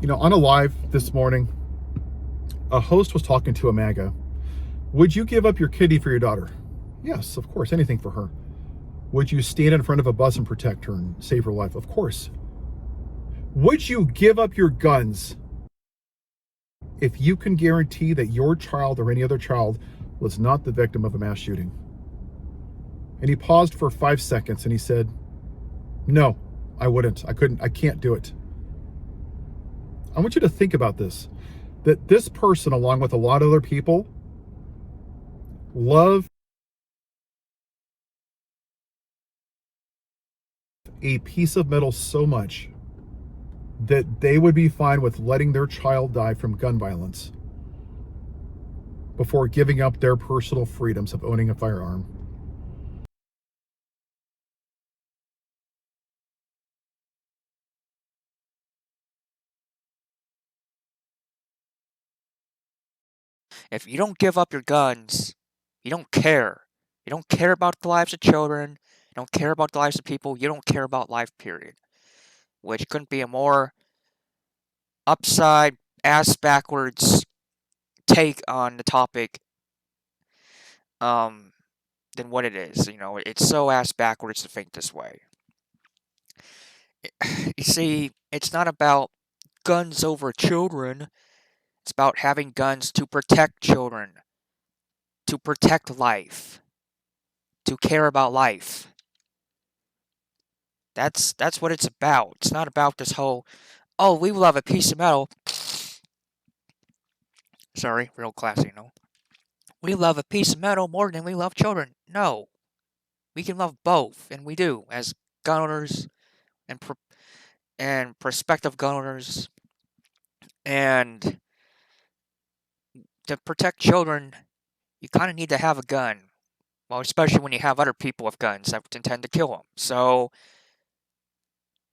On a live this morning, a host was talking to a MAGA. Would you give up your kitty for your daughter? Yes, of course, anything for her. Would you stand in front of a bus and protect her and save her life? Of course. Would you give up your guns if you can guarantee that your child or any other child was not the victim of a mass shooting? And he paused for 5 seconds and he said, no, I wouldn't. I couldn't. I can't do it. I want you to think about this, that this person, along with a lot of other people, love a piece of metal so much that they would be fine with letting their child die from gun violence before giving up their personal freedoms of owning a firearm. If you don't give up your guns, you don't care. You don't care about the lives of children. You don't care about the lives of people. You don't care about life, period. Which couldn't be a more upside, ass backwards take on the topic um, than what it is. It's so ass backwards to think this way. You see, it's not about guns over children. It's about having guns to protect children, to protect life, to care about life. That's what it's about. It's not about this whole, oh, we love a piece of metal. Sorry, real classy, no. We love a piece of metal more than we love children. No, we can love both, and we do as gun owners and prospective gun owners. And to protect children, you kind of need to have a gun. Well, especially when you have other people with guns that intend to kill them. So,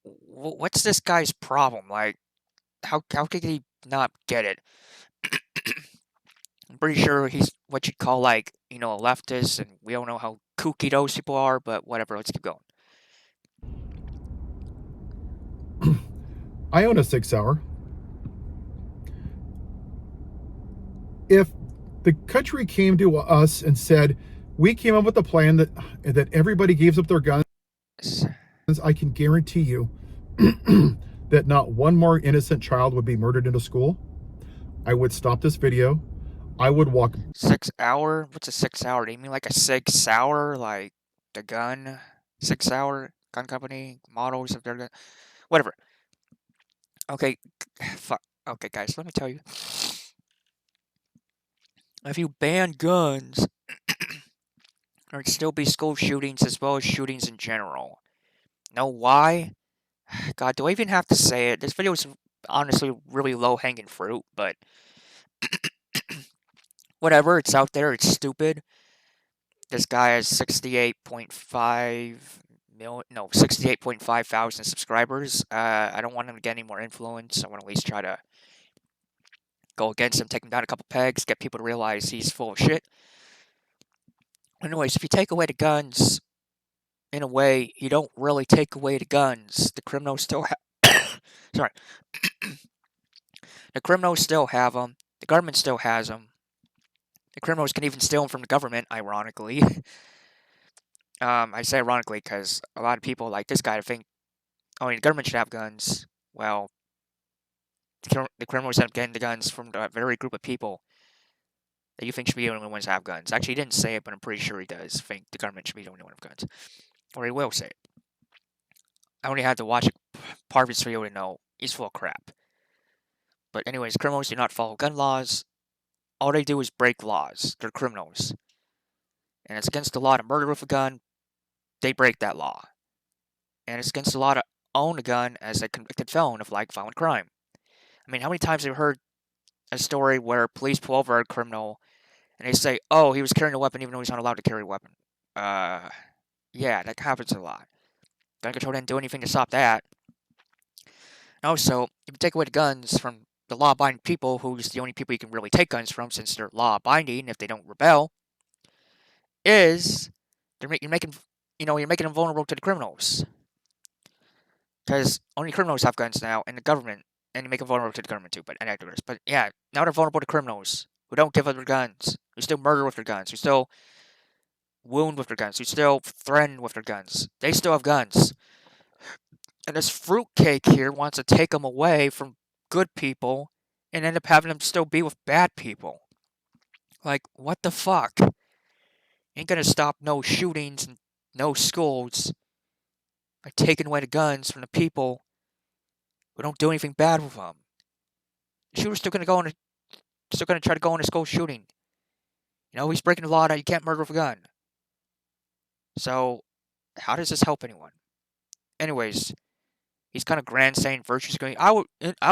what's this guy's problem? Like, how could he not get it? I'm pretty sure he's what you'd call like, a leftist, and we don't know how kooky those people are, but whatever, let's keep going. I own a 6 hour. If the country came to us and said, we came up with a plan that everybody gives up their guns, I can guarantee you that not one more innocent child would be murdered in a school. I would stop this video. I would walk. 6 hour? What's a 6 hour? Do you mean like a 6 hour, like the gun? 6 hour gun company models of their gun? Whatever. Okay, fuck. Okay, guys, let me tell you. If you ban guns, there'd still be school shootings as well as shootings in general. Know why? God, do I even have to say it? This video is honestly really low hanging fruit, but whatever, it's out there, it's stupid. This guy has 68.5 million, no, 68.5 thousand subscribers. I don't want him to get any more influence. I want to at least try to go against him, take him down a couple pegs, get people to realize he's full of shit. Anyways, if you take away the guns, in a way, you don't really take away the guns. The criminals still have. Sorry. The criminals still have them. The government still has them. The criminals can even steal them from the government, ironically. I say ironically because a lot of people like this guy think, oh, the government should have guns. Well, the criminals end up getting the guns from the very group of people that you think should be the only ones to have guns. Actually, he didn't say it, but I'm pretty sure he does think the government should be the only one with guns. Or he will say it. I only had to watch part of his video to know he's full of crap. But anyways, criminals do not follow gun laws. All they do is break laws. They're criminals. And it's against the law to murder with a gun. They break that law. And it's against the law to own a gun as a convicted felon of like violent crime. I mean, how many times have you heard a story where police pull over a criminal and they say, oh, he was carrying a weapon even though he's not allowed to carry a weapon? Yeah, that happens a lot. Gun control didn't do anything to stop that. And also, if you take away the guns from the law-abiding people, who's the only people you can really take guns from since they're law-abiding if they don't rebel, is you're making you're making them vulnerable to the criminals. Because only criminals have guns now, and the government and you make them vulnerable to the government too, but and activists. But yeah, now they're vulnerable to criminals who don't give up their guns, who still murder with their guns, who still wound with their guns, who still threaten with their guns. They still have guns. And this fruitcake here wants to take them away from good people and end up having them still be with bad people. Like, what the fuck? Ain't gonna stop no shootings and no schools by taking away the guns from the people who don't do anything bad with them. The shooter's still gonna try to go on a school shooting. You know, he's breaking the law that you can't murder with a gun. So, how does this help anyone? Anyways, he's kind of grandstanding virtues going, I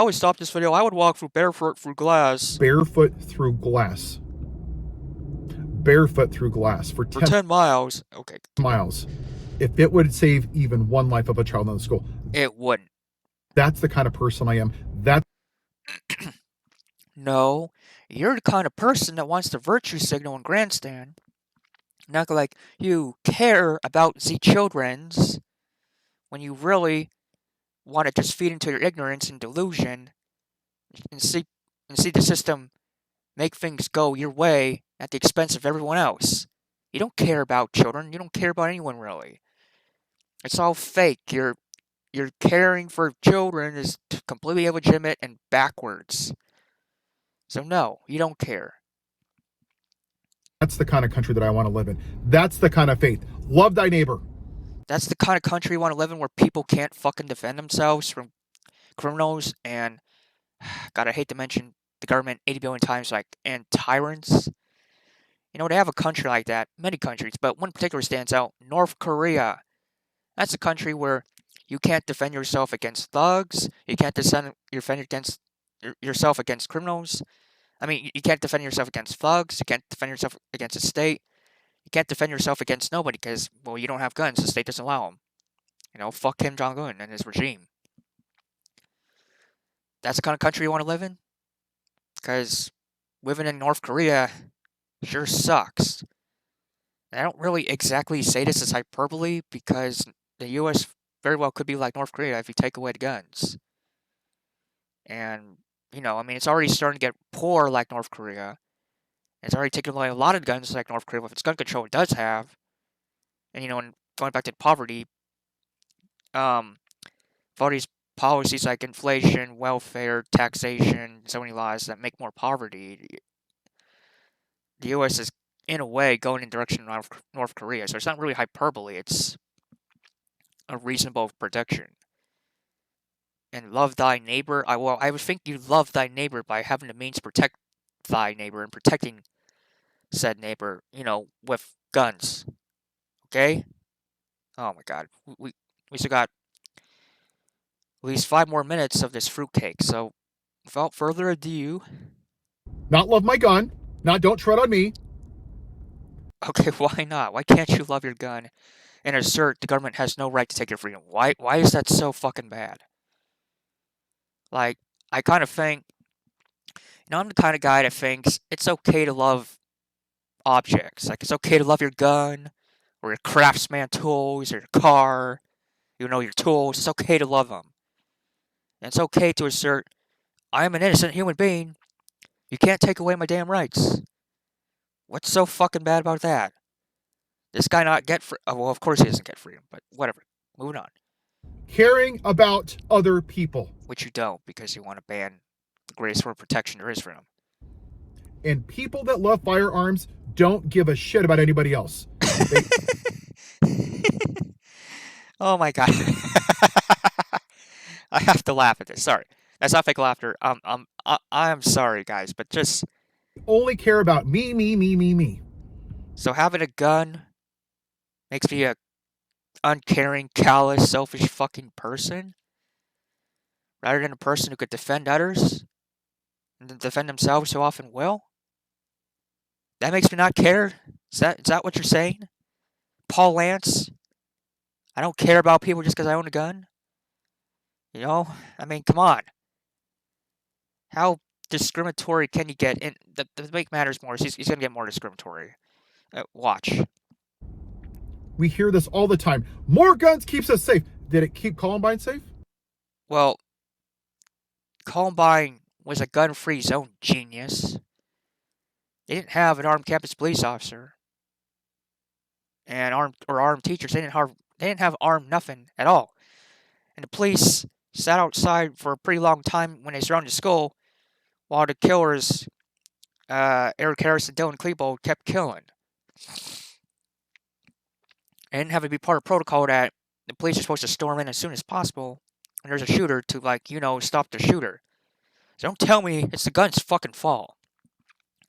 would stop this video. I would walk barefoot through glass. Barefoot through glass. Barefoot through glass for 10 miles. Okay. miles. If it would save even one life of a child in the school. It wouldn't. That's the kind of person I am. No, you're the kind of person that wants to virtue signal and grandstand. Not like you care about the children's when you really want to just feed into your ignorance and delusion and see the system make things go your way at the expense of everyone else. You don't care about children. You don't care about anyone really. It's all fake. Your caring for children is completely illegitimate and backwards. So no, you don't care. That's the kind of country that I want to live in. That's the kind of faith. Love thy neighbor. That's the kind of country you want to live in where people can't fucking defend themselves from criminals and, God, I hate to mention the government 80 billion times, and tyrants. You know, they have a country like that, many countries, but one particular stands out, North Korea. That's a country where you can't defend yourself against thugs, you can't defend yourself against criminals. I mean, you can't defend yourself against thugs, you can't defend yourself against the state, you can't defend yourself against nobody because, well, you don't have guns, the state doesn't allow them. You know, fuck Kim Jong-un and his regime. That's the kind of country you want to live in? Because living in North Korea sure sucks. And I don't really exactly say this as hyperbole because the U.S. very well could be like North Korea if you take away the guns. And, you know, I mean, it's already starting to get poor like North Korea. It's already taken away a lot of guns like North Korea with its gun control it does have. And, you know, and going back to poverty, for all these policies like inflation, welfare, taxation, so many laws that make more poverty, the U.S. is, in a way, going in the direction of North Korea. So it's not really hyperbole. It's a reasonable prediction. And love thy neighbor. I would think you love thy neighbor by having the means to protect thy neighbor and protecting said neighbor, you know, with guns. Okay? Oh my god. We still got at least 5 more minutes of this fruitcake. So, without further ado... Not love my gun. Not don't tread on me. Okay, why not? Why can't you love your gun and assert the government has no right to take your freedom? Why is that so fucking bad? Like, I kind of think... You know, I'm the kind of guy that thinks it's okay to love objects. Like, it's okay to love your gun, or your craftsman tools, or your car, you know, your tools. It's okay to love them. And it's okay to assert, I am an innocent human being. You can't take away my damn rights. What's so fucking bad about that? This guy not get free? Oh, well, of course he doesn't get freedom, but whatever. Moving on. Caring about other people. Which you don't, because you want to ban the greatest form of protection there is for them. And people that love firearms don't give a shit about anybody else. Oh my god. I have to laugh at this. Sorry. That's not fake laughter. I'm sorry, guys, but just... Only care about me. So having a gun makes me a uncaring, callous, selfish fucking person? Rather than a person who could defend others? And defend themselves so often will? That makes me not care? Is that what you're saying? Paul Lance? I don't care about people just because I own a gun? You know? I mean, come on. How discriminatory can you get? And the make matters more is he's going to get more discriminatory. Watch. We hear this all the time. More guns keeps us safe. Did it keep Columbine safe? Well, Columbine was a gun-free zone, genius. They didn't have an armed campus police officer and armed teachers. They didn't have armed nothing at all. And the police sat outside for a pretty long time when they surrounded the school, while the killers, Eric Harris and Dylan Klebold, kept killing. It didn't have to be part of protocol that the police are supposed to storm in as soon as possible when there's a shooter to, stop the shooter. So don't tell me it's the gun's fucking fault.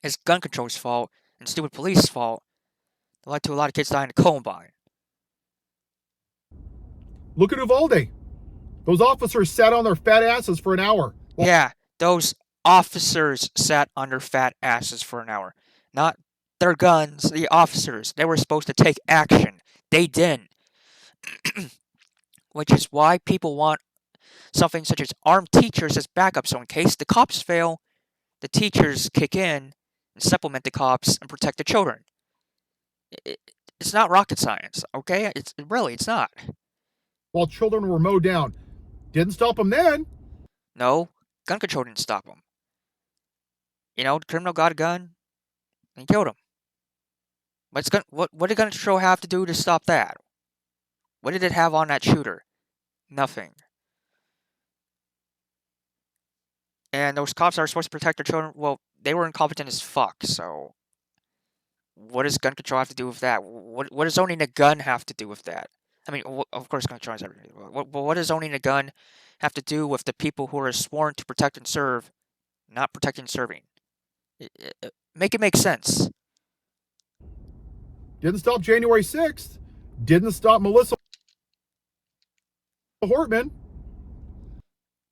It's gun control's fault and stupid police's fault that led to a lot of kids dying in Columbine. Look at Uvalde. Those officers sat on their fat asses for an hour. Yeah, those officers sat on their fat asses for an hour. Not their guns, the officers. They were supposed to take action. They didn't. Which is why people want something such as armed teachers as backup. So in case the cops fail, the teachers kick in and supplement the cops and protect the children. It's not rocket science, okay? It's not. While children were mowed down. Didn't stop them then. No, gun control didn't stop them. The criminal got a gun and killed him. What did gun control have to do to stop that? What did it have on that shooter? Nothing. And those cops that are supposed to protect their children, well, they were incompetent as fuck, so what does gun control have to do with that? What does owning a gun have to do with that? I mean, of course, gun control has everything. What does owning a gun have to do with the people who are sworn to protect and serve, not protecting and serving? Make it make sense. Didn't stop January 6th. Didn't stop Melissa Hortman.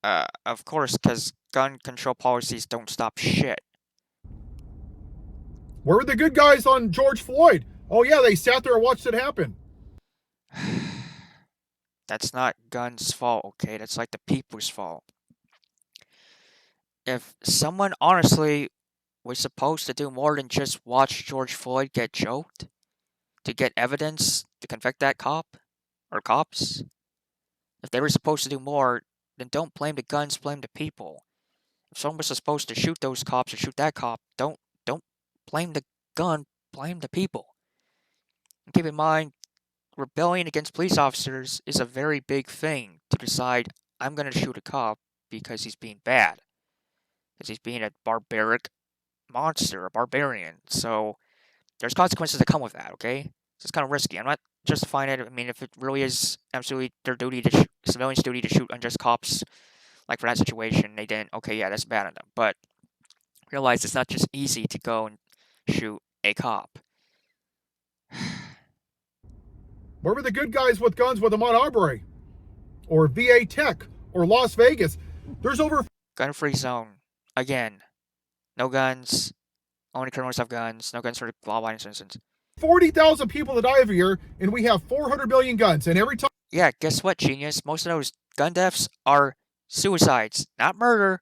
Of course, because gun control policies don't stop shit. Where were the good guys on George Floyd? Oh yeah, they sat there and watched it happen. That's not guns' fault, okay? That's like the people's fault. If someone honestly was supposed to do more than just watch George Floyd get choked, to get evidence to convict that cop, or cops, if they were supposed to do more, then don't blame the guns, blame the people. If someone was supposed to shoot those cops or shoot that cop, don't blame the gun, blame the people. And keep in mind, rebellion against police officers is a very big thing to decide, I'm going to shoot a cop because he's being bad. Because he's being a barbaric monster, a barbarian. So there's consequences that come with that, okay? It's kind of risky. I'm not justifying it. I mean, if it really is absolutely their duty to civilians' duty to shoot unjust cops, like for that situation, they didn't, okay, yeah, that's bad on them. But realize it's not just easy to go and shoot a cop. Where were the good guys with guns with them on Arbery? Or VA Tech? Or Las Vegas? There's over... Gun-free zone. Again. No guns. Only criminals have guns. No guns for law-abiding citizens. 40,000 people that die every year, and we have 400 million guns. And every time... Yeah, guess what, genius? Most of those gun deaths are suicides. Not murder.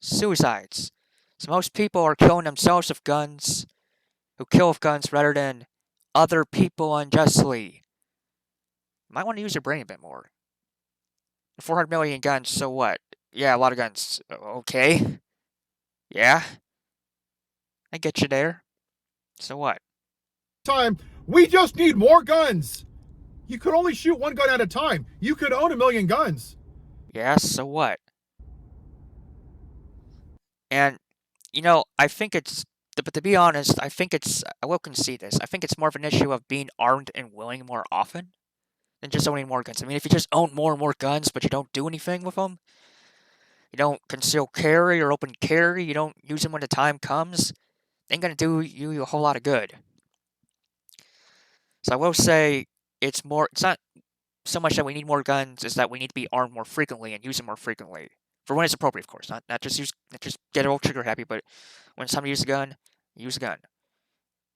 Suicides. So most people are killing themselves with guns, who kill with guns rather than other people unjustly. You might want to use your brain a bit more. 400 million guns, so what? Yeah, a lot of guns. Okay. Yeah. I get you there. So what? Time, we just need more guns. You could only shoot one gun at a time. You could own 1 million guns. Yeah, so what? And, I think it's, but to be honest, I will concede this, I think it's more of an issue of being armed and willing more often than just owning more guns. I mean, if you just own more and more guns, but you don't do anything with them, you don't conceal carry or open carry, you don't use them when the time comes, they ain't gonna do you a whole lot of good. So I will say, it's not so much that we need more guns, is that we need to be armed more frequently and use them more frequently. For when it's appropriate, of course. Not just get all trigger happy, but when it's time to use a gun, use a gun.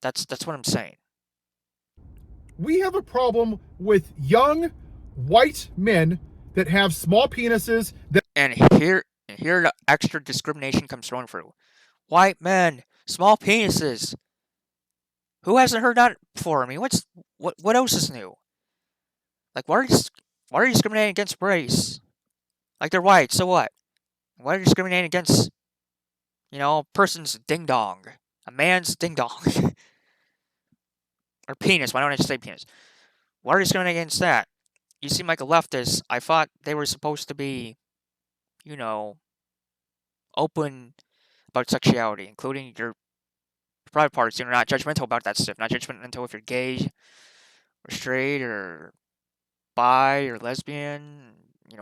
That's what I'm saying. We have a problem with young white men that have small penises that... And here the extra discrimination comes thrown through. White men, small penises. Who hasn't heard that before? I mean, what else is new? Like, why are you discriminating against race? Like, they're white, so what? Why are you discriminating against, a person's ding dong? A man's ding dong. Or penis. Why don't I just say penis? Why are you discriminating against that? You seem like a leftist. I thought they were supposed to be, you know, open about sexuality, including your private parts. You're not judgmental about that stuff. Not judgmental if you're gay or straight or bi or lesbian.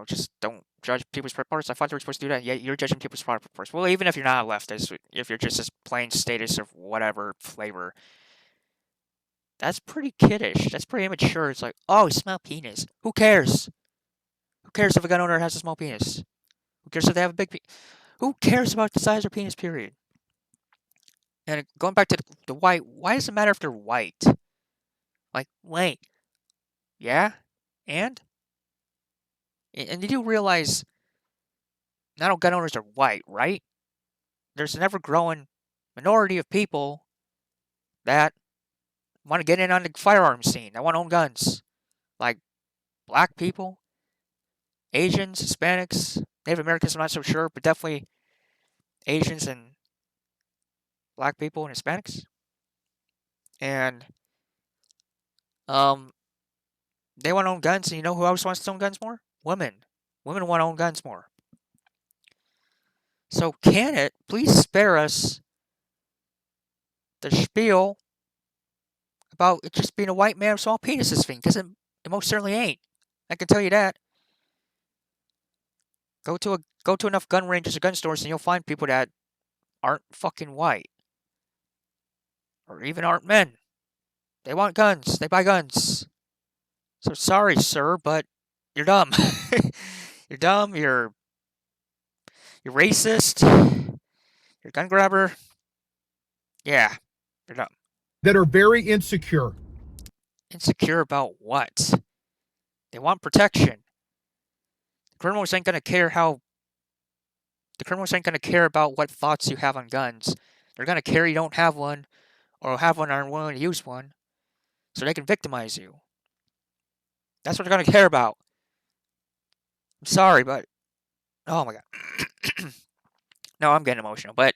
Just don't judge people's private parts. I thought they were supposed to do that. Yeah, you're judging people's private parts. Well, even if you're not a leftist, if you're just this plain status of whatever flavor, that's pretty kiddish. That's pretty immature. It's like, oh, small penis. Who cares? Who cares if a gun owner has a small penis? Who cares if they have a big penis? Who cares about the size of penis, period? And going back to the white, why does it matter if they're white? Like, wait, yeah? And you do realize not all gun owners are white, right? There's an ever-growing minority of people that want to get in on the firearms scene, that want to own guns. Like, black people, Asians, Hispanics, Native Americans, I'm not so sure, but definitely Asians and black people and Hispanics. And they want to own guns, and you know who else wants to own guns more? Women. Women want to own guns more. So can it please spare us the spiel about it just being a white man with small penises thing? Because it most certainly ain't. I can tell you that. Go to enough gun ranges or gun stores, and you'll find people that aren't fucking white, or even aren't men. They want guns. They buy guns. So sorry, sir, but you're dumb. You're dumb. You're racist. You're a gun grabber. Yeah, you're dumb. That are very insecure. Insecure about what? They want protection. The criminals ain't gonna care about what thoughts you have on guns. They're gonna care you don't have one, or have one and aren't willing to use one, so they can victimize you. That's what they're gonna care about. I'm sorry, but oh my god. No, I'm getting emotional, but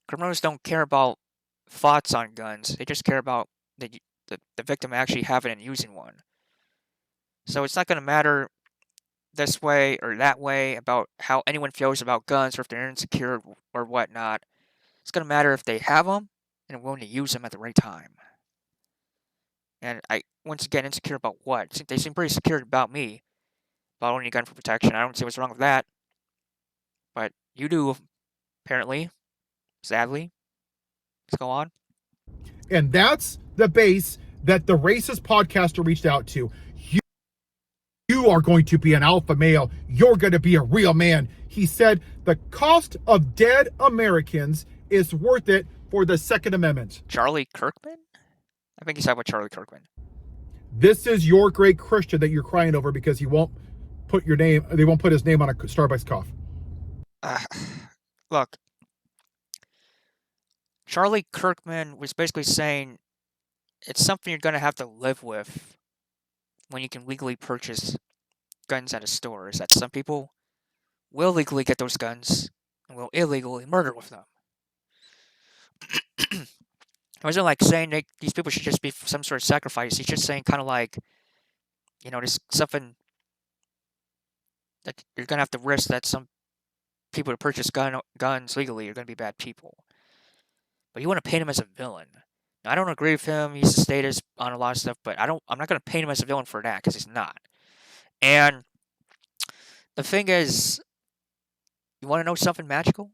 criminals don't care about thoughts on guns. They just care about the victim actually having and using one. So it's not going to matter this way or that way about how anyone feels about guns or if they're insecure or whatnot. It's going to matter if they have them and are willing to use them at the right time. And once again, insecure about what? They seem pretty secure about me, about owning a gun for protection. I don't see what's wrong with that. But you do, apparently. Sadly. Let's go on. And that's the base that the racist podcaster reached out to. You are going to be an alpha male. You're going to be a real man. He said the cost of dead Americans is worth it for the Second Amendment. Charlie Kirkman? I think he's talking about Charlie Kirkman. This is your great Christian that you're crying over because he won't put your name, they won't put his name on a Starbucks cough. Look, Charlie Kirkman was basically saying it's something you're going to have to live with when you can legally purchase guns at a store. Is that some people will legally get those guns and will illegally murder with them. I wasn't like saying these people should just be some sort of sacrifice. He's just saying kind of like, there's something that you're going to have to risk that some people to purchase guns legally are going to be bad people. But you want to paint him as a villain. Now, I don't agree with him. He's a statist on a lot of stuff, but I'm not going to paint him as a villain for that because he's not. And the thing is, you want to know something magical?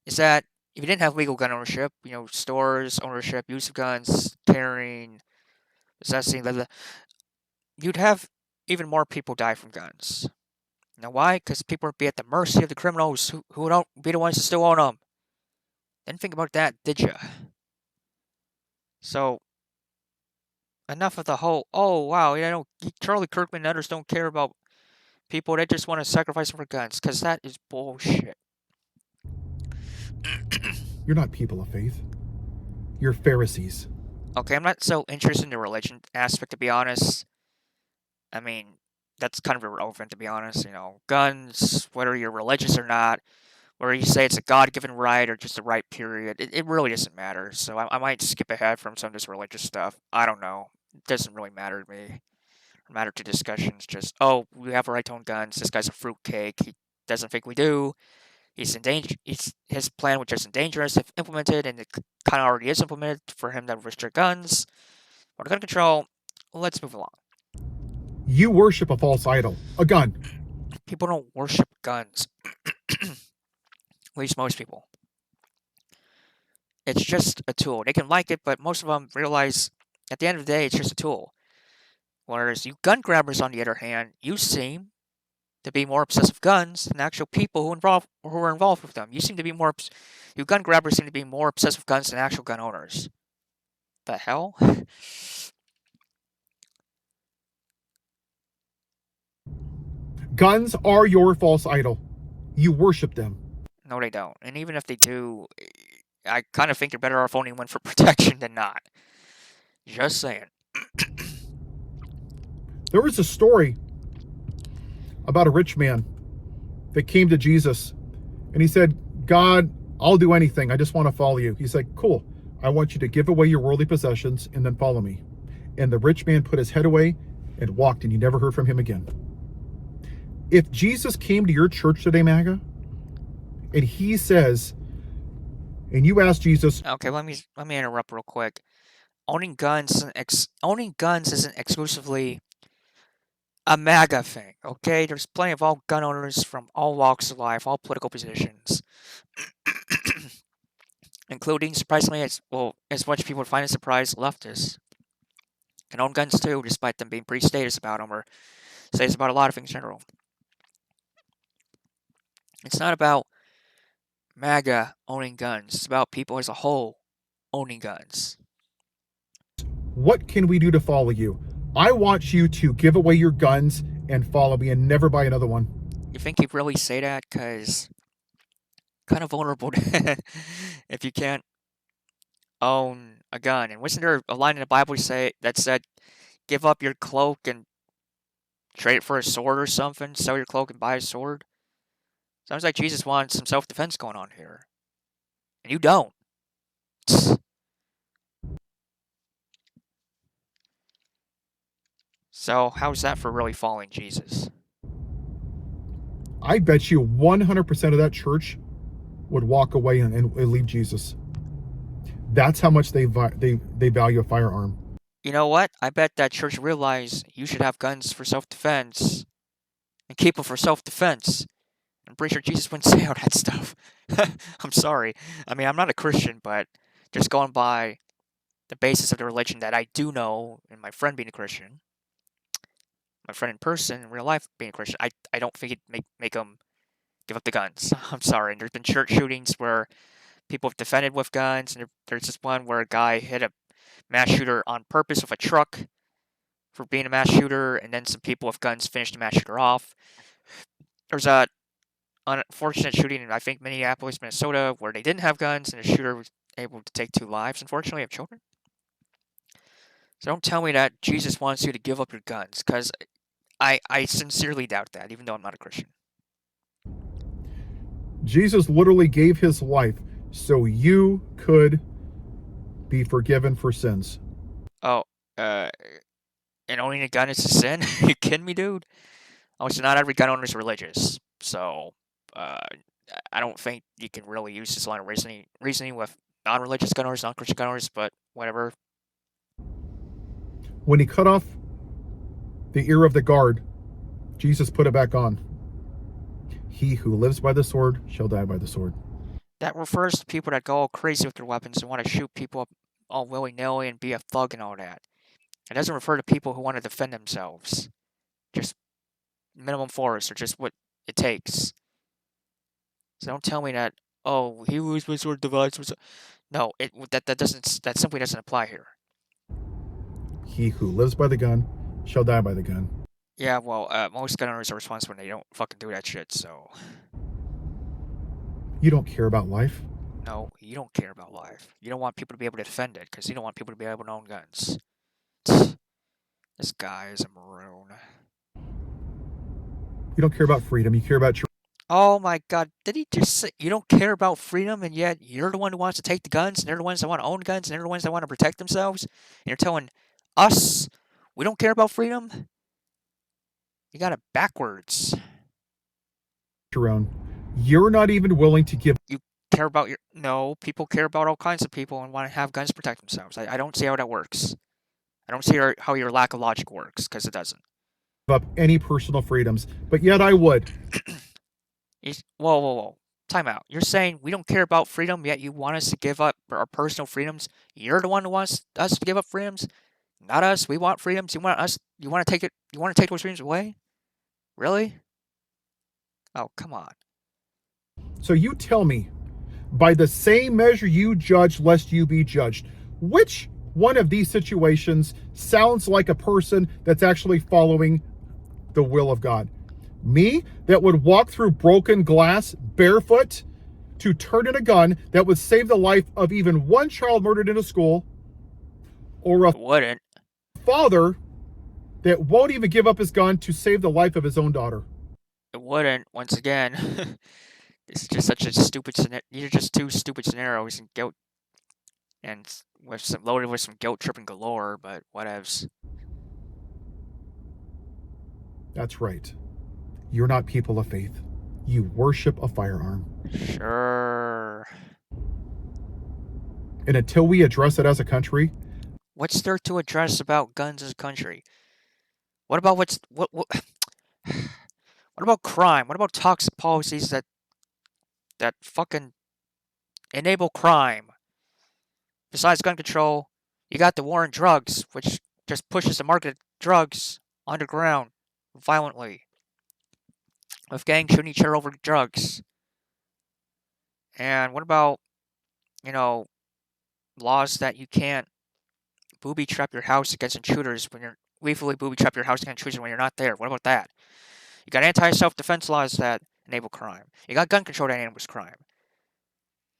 Is that if you didn't have legal gun ownership, stores, ownership, use of guns, carrying, possessing, blah, blah, you'd have even more people die from guns. Now, why? Because people would be at the mercy of the criminals who don't be the ones to still own them. Didn't think about that, did ya? So, enough of the whole, oh, wow, Charlie Kirkman and others don't care about people. They just want to sacrifice them for guns, because that is bullshit. You're not people of faith. You're Pharisees. Okay, I'm not so interested in the religion aspect, to be honest. I mean, that's kind of irrelevant, to be honest. You know, guns, whether you're religious or not, whether you say it's a God-given right or just a right period, it really doesn't matter. So I might skip ahead from some of this religious stuff. I don't know. It doesn't really matter to me. Or matter to discussions. Just, oh, we have a right to own guns. This guy's a fruitcake. He doesn't think we do. He's in danger. His plan would just endanger us if implemented, and it kind of already is implemented for him to restrict guns. But gun control, let's move along. You worship a false idol, a gun. People don't worship guns. At least most people. It's just a tool. They can like it, but most of them realize at the end of the day, it's just a tool. Whereas you gun grabbers, on the other hand, you seem to be more obsessed with guns than actual people who are involved with them. You gun grabbers seem to be more obsessed with guns than actual gun owners. The hell? Guns are your false idol. You worship them. No, they don't. And even if they do, I kind of think you're better off owning one for protection than not. Just saying. There was a story about a rich man that came to Jesus and he said, God, I'll do anything. I just want to follow you. He's like, cool. I want you to give away your worldly possessions and then follow me. And the rich man put his head away and walked, and you never heard from him again. If Jesus came to your church today, MAGA, and he says, and you ask Jesus, Okay, let me interrupt real quick. Owning guns isn't exclusively a MAGA thing, okay? There's plenty of all gun owners from all walks of life, all political positions, including, surprisingly, as much people would find a surprise, leftists can own guns too, despite them being pretty status about them, or status about a lot of things in general. It's not about MAGA owning guns. It's about people as a whole owning guns. what can we do to follow you? I want you to give away your guns and follow me and never buy another one. You think he'd really say that? Because kind of vulnerable if you can't own a gun. And wasn't there a line in the Bible that said, give up your cloak and trade it for a sword or something? Sell your cloak and buy a sword? Sounds like Jesus wants some self-defense going on here. And you don't. So how's that for really following Jesus? I bet you 100% of that church would walk away and leave Jesus. That's how much they value a firearm. You know what? I bet that church realized you should have guns for self-defense and keep them for self-defense. I'm pretty sure Jesus wouldn't say all that stuff. I'm sorry. I mean, I'm not a Christian, but just going by the basis of the religion that I do know, and my friend being a Christian, my friend in person, in real life being a Christian, I don't think it'd make them give up the guns. I'm sorry. And there's been church shootings where people have defended with guns, and there's this one where a guy hit a mass shooter on purpose with a truck for being a mass shooter, and then some people with guns finished the mass shooter off. There's a unfortunate shooting in, I think, Minneapolis, Minnesota, where they didn't have guns, and the shooter was able to take 2 lives, unfortunately, of children. So don't tell me that Jesus wants you to give up your guns, because I sincerely doubt that, even though I'm not a Christian. Jesus literally gave his life so you could be forgiven for sins. Oh, and owning a gun is a sin? You kidding me, dude? Oh, so not every gun owner is religious. So, I don't think you can really use this line of reasoning with non-religious gun owners, non-Christian gun owners, but whatever. When he cut off the ear of the guard, Jesus put it back on. He who lives by the sword shall die by the sword. That refers to people that go all crazy with their weapons and want to shoot people up all willy-nilly and be a thug and all that. It doesn't refer to people who want to defend themselves. Just minimum force, or just what it takes. So don't tell me that, oh, he who my sword divides himself. No, that simply doesn't apply here. He who lives by the gun shall die by the gun. Yeah, well, most gun owners are responsible when they don't fucking do that shit, so. You don't care about life. No, you don't care about life. You don't want people to be able to defend it, because you don't want people to be able to own guns. This guy is a maroon. You don't care about freedom. You care about your Oh my God. Did he just say you don't care about freedom and yet you're the one who wants to take the guns and they're the ones that want to own guns and they're the ones that want to protect themselves? And you're telling us we don't care about freedom? You got it backwards. own. You're not even willing to give You care about your. No, people care about all kinds of people and want to have guns to protect themselves. I don't see how that works. I don't see how your lack of logic works because it doesn't. up any personal freedoms, but yet I would. Whoa, whoa, whoa. Time out. You're saying we don't care about freedom, yet you want us to give up our personal freedoms? You're the one who wants us to give up freedoms, not us. We want freedoms. You want us. You want to take it. You want to take those freedoms away? Really? Oh, come on. So you tell me, by the same measure you judge, lest you be judged, which one of these situations sounds like a person that's actually following the will of God? Me, that would walk through broken glass barefoot to turn in a gun that would save the life of even one child murdered in a school, or a It wouldn't. father that won't even give up his gun to save the life of his own daughter? It wouldn't. Once again, it's just such a stupid scenario. These are just two stupid scenarios and guilt, and loaded with some guilt tripping galore. But whatevs. That's right. You're not people of faith. You worship a firearm. Sure. And until we address it as a country, What's there to address about guns as a country? What about what? What about crime? What about toxic policies that fucking enable crime? Besides gun control, you got the war on drugs, which just pushes the market of drugs underground violently, with gangs shooting each other over drugs. And what about, you know, laws that you can't booby trap your house against intruders when you're lethally booby trap your house against intruders when you're not there? What about that? You got anti-self-defense laws that enable crime. You got gun control that enables crime.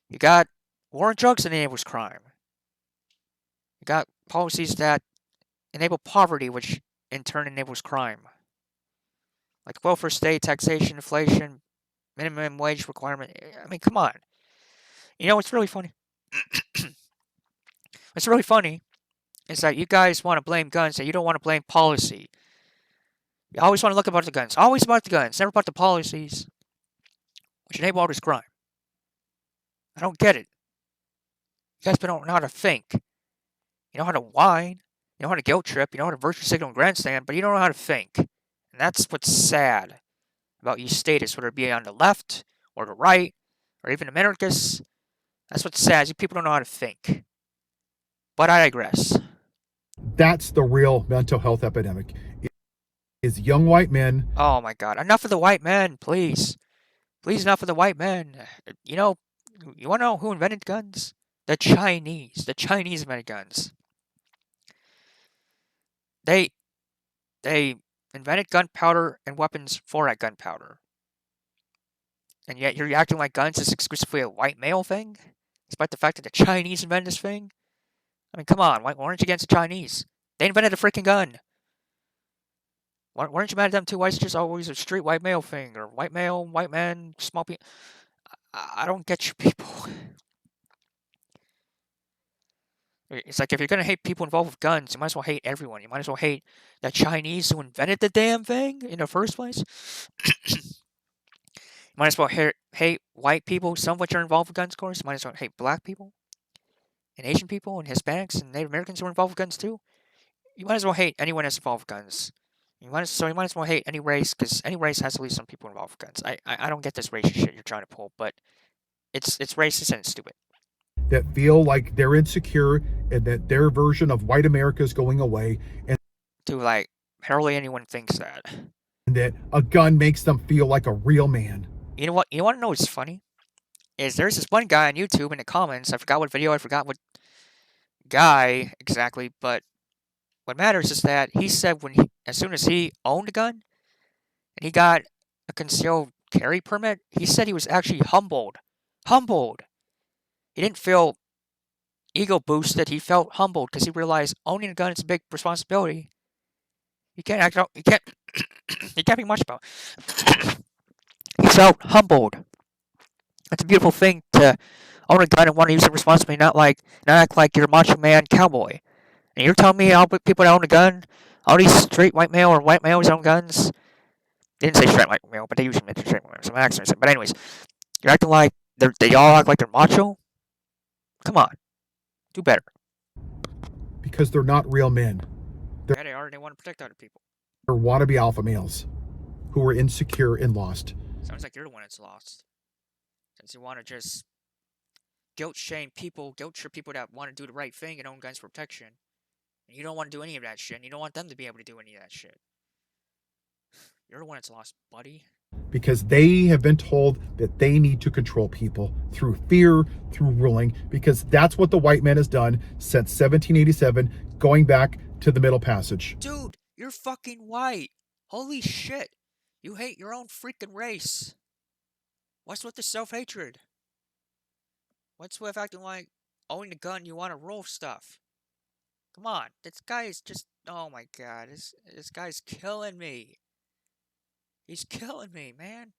You got war on drugs that enables crime. You got policies that enable poverty, which in turn enables crime. Like welfare state, taxation, inflation, minimum wage requirement. I mean, come on. You know what's really funny? What's really funny is that you guys want to blame guns and you don't want to blame policy. You always want to look about the guns. Always about the guns, never about the policies, which enable all this crime. I don't get it. You guys don't know how to think. You know how to whine. You know how to guilt trip. You know how to virtue signal and grandstand, but you don't know how to think. And that's what's sad about you statists, whether it be on the left or the right or even Americas. That's what's sad. You people don't know how to think. But I digress. that's the real mental health epidemic. Is young white men. Oh my God. Enough of the white men, please. Please, enough of the white men. You know, you want to know who invented guns? The Chinese. The Chinese invented guns. They invented gunpowder and weapons for that gunpowder. And yet you're acting like guns is exclusively a white male thing? Despite the fact that the Chinese invented this thing? I mean, come on. Why aren't you against the Chinese? They invented a freaking gun. Why aren't you mad at them too? Why is it just always a straight white male thing? Or white male, white man, small people? I don't get you people. It's like if you're going to hate people involved with guns, you might as well hate everyone. You might as well hate the Chinese who invented the damn thing in the first place. You might as well hate white people, some of which are involved with guns, of course. You might as well hate black people and Asian people and Hispanics and Native Americans who are involved with guns too. You might as well hate anyone that's involved with guns. You might as well hate any race, because any race has at least some people involved with guns. I don't get this racist shit you're trying to pull, but it's racist and it's stupid. That feel like they're insecure and that their version of white America is going away, and Like, hardly anyone thinks that. that a gun makes them feel like a real man. You know what? You want to know what's funny? Is there's this one guy on YouTube in the comments. I forgot what video. I forgot what guy exactly. But what matters is that he said as soon as he owned a gun and he got a concealed carry permit, he said he was actually humbled. Humbled. He didn't feel ego boosted. He felt humbled because he realized owning a gun is a big responsibility. You can't act out. You can't. You can't be much about. He felt humbled. It's a beautiful thing to own a gun and want to use it responsibly, not act like you're a macho man cowboy. And you're telling me all people that own a gun, all these straight white male or white males own guns. They didn't say straight white male, but they usually meant straight white male. Some accents. But anyways, you're acting like they all act like they're macho. Come on, do better. Because they're not real men. Yeah, they are. They want to protect other people. They're wannabe alpha males who are insecure and lost. Sounds like you're the one that's lost. Since you want to just guilt trip people that want to do the right thing and own guns for protection. And you don't want to do any of that shit, and you don't want them to be able to do any of that shit. You're the one that's lost, buddy. Because they have been told that they need to control people through fear, through ruling, because that's what the white man has done since 1787, going back to the Middle Passage. Dude, you're fucking white. Holy shit. You hate your own freaking race. What's with the self-hatred? What's with acting like owning a gun you want to roll stuff? Come on, this guy is just... Oh my god, this guy's killing me. He's killing me, man.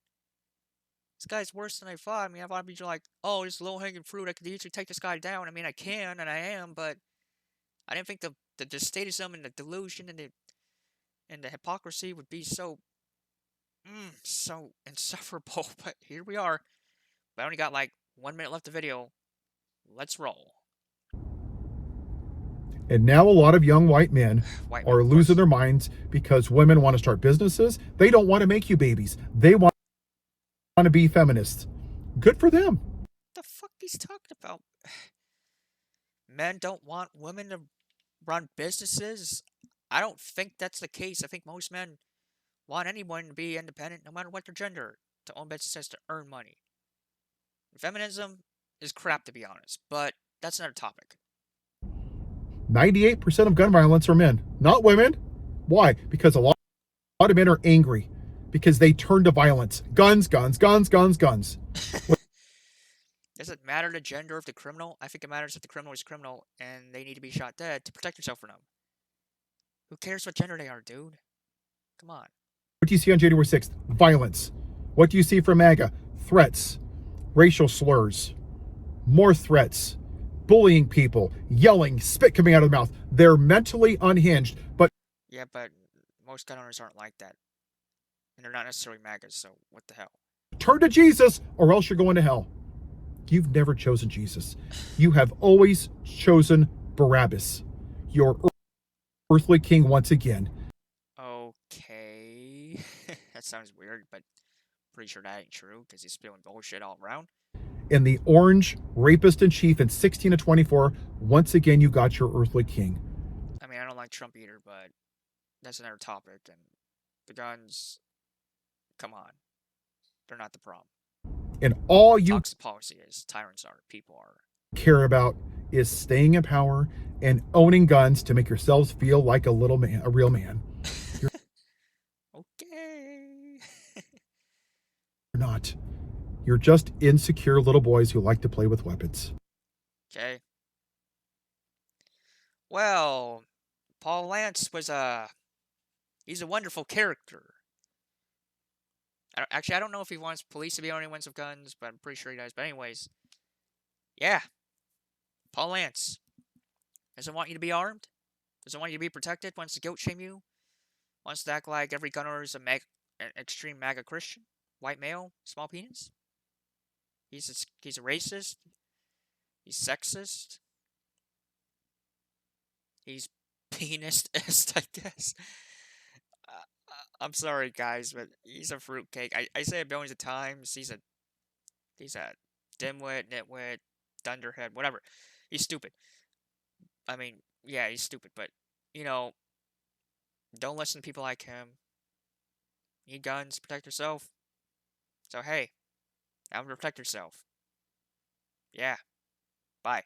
This guy's worse than I thought. I mean, I thought you're like, oh, this low-hanging fruit, I could easily take this guy down. I mean, I can, and I am, but I didn't think the statism and the delusion and the hypocrisy would be so insufferable. But here we are. I only got like 1 minute left of video. Let's roll. And now a lot of young white men are losing their minds because women want to start businesses. They don't want to make you babies. They want to be feminists. Good for them. What the fuck he's talking about? Men don't want women to run businesses? I don't think that's the case. I think most men want anyone to be independent, no matter what their gender, to own businesses to earn money. Feminism is crap, to be honest, but that's another topic. 98% of gun violence are men, not women. Why? Because a lot of men are angry because they turn to violence. Guns, guns, guns, guns, guns. Does it matter the gender of the criminal? I think it matters if the criminal is criminal and they need to be shot dead to protect yourself from them. Who cares what gender they are, dude? Come on. What do you see on January 6th? Violence. What do you see from MAGA? Threats, racial slurs, more threats, bullying people, yelling, spit coming out of their mouth. They're mentally unhinged, but... Yeah, but most gun owners aren't like that. And they're not necessarily MAGAs, so what the hell? Turn to Jesus, or else you're going to hell. You've never chosen Jesus. You have always chosen Barabbas, your earthly king once again. Okay. That sounds weird, but pretty sure that ain't true, because he's spilling bullshit all around. And the orange rapist in chief in 16 to 24, once again you got your earthly king. I mean, I don't like Trump either, but that's another topic, and the guns, come on. They're not the problem. And all you toxic policy is, tyrants are, people are. Care about is staying in power and owning guns to make yourselves feel like a little man, a real man. Okay. You're not. You're just insecure little boys who like to play with weapons. Okay. Well, Paul Lance was he's a wonderful character. Actually, I don't know if he wants police to be owning ones with guns, but I'm pretty sure he does. But anyways, yeah. Paul Lance doesn't want you to be armed. Doesn't want you to be protected. Wants to guilt shame you. Wants to act like every gunner is an extreme MAGA Christian. White male, small penis. He's a racist. He's sexist. He's penist-ist, I guess. I'm sorry, guys, but he's a fruitcake. I say it billions of times. He's a dimwit, nitwit, dunderhead, whatever. He's stupid. I mean, yeah, he's stupid, but, you know, don't listen to people like him. Need guns, protect yourself. So, hey, have to protect yourself. Yeah. Bye.